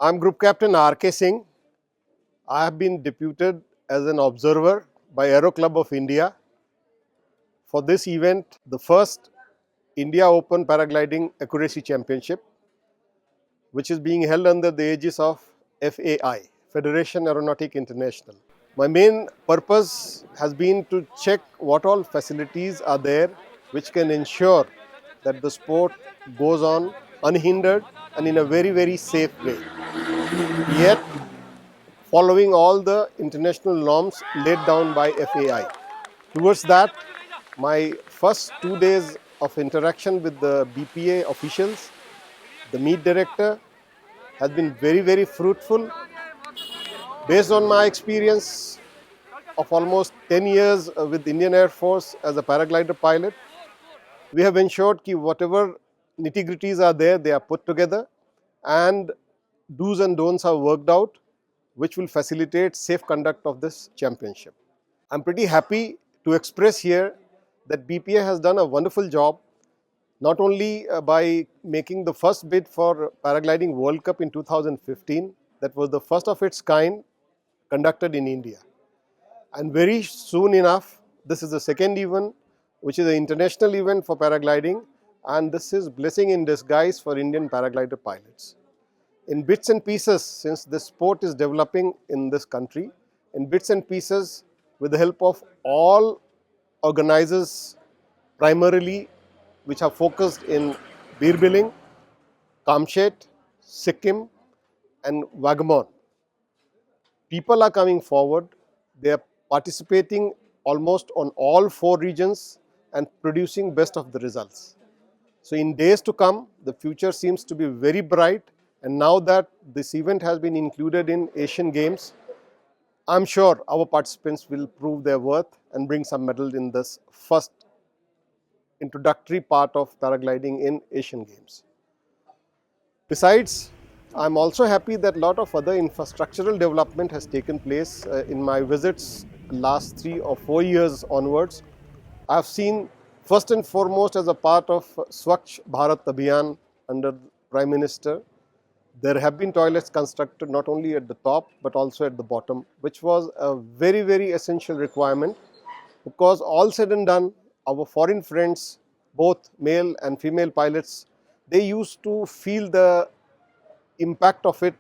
I'm Group Captain R.K. Singh. I have been deputed as an observer by Aero Club of India for this event, the first India Open Paragliding Accuracy Championship, which is being held under the aegis of FAI, Federation Aeronautique International. My main purpose has been to check what all facilities are there which can ensure that the sport goes on unhindered and in a very safe way. Yet, following all the international norms laid down by FAI. Towards that, my first 2 days of interaction with the BPA officials, the meet director, has been very fruitful. Based on my experience of almost 10 years with Indian Air Force as a paraglider pilot, we have ensured that whatever nitty-gritties are there, they are put together and do's and don'ts are worked out, which will facilitate safe conduct of this championship. I'm pretty happy to express here that BPA has done a wonderful job, not only by making the first bid for Paragliding World Cup in 2015, that was the first of its kind conducted in India. And very soon enough, this is the second event, which is an international event for paragliding, and this is blessing in disguise for Indian paraglider pilots. In bits and pieces, since this sport is developing in this country, in bits and pieces, with the help of all organizers, primarily which are focused in Birbiling, Kamshet, Sikkim and Wagamon, people are coming forward. They are participating almost on all 4 regions and producing best of the results. So in days to come, the future seems to be very bright, and now that this event has been included in Asian Games, I'm sure our participants will prove their worth and bring some medals in this first introductory part of paragliding in Asian Games. Besides, I'm also happy that a lot of other infrastructural development has taken place in my visits last 3 or 4 years onwards. I've seen first and foremost as a part of Swachh Bharat Abhiyan under Prime Minister, there have been toilets constructed not only at the top but also at the bottom, which was a very essential requirement, because all said and done, our foreign friends, both male and female pilots, they used to feel the impact of it,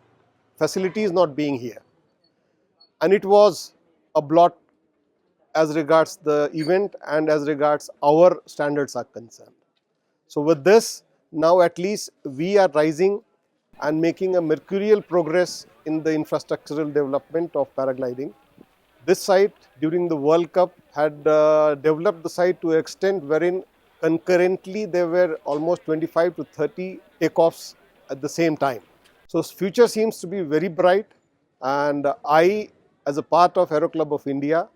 facilities not being here. And it was a blot as regards the event and as regards our standards are concerned. So with this, now at least we are rising and making a mercurial progress in the infrastructural development of paragliding. This site during the World Cup had developed the site to an extent wherein concurrently there were almost 25 to 30 takeoffs at the same time. So future seems to be very bright, and I, as a part of Aero Club of India,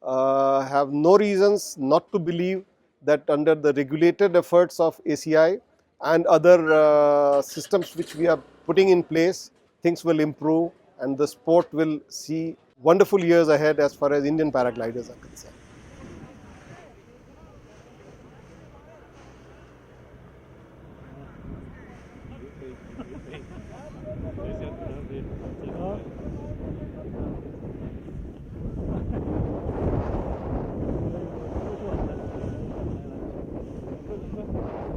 have no reasons not to believe that under the regulated efforts of ACI and other systems which we are putting in place, things will improve and the sport will see wonderful years ahead as far as Indian paragliders are concerned.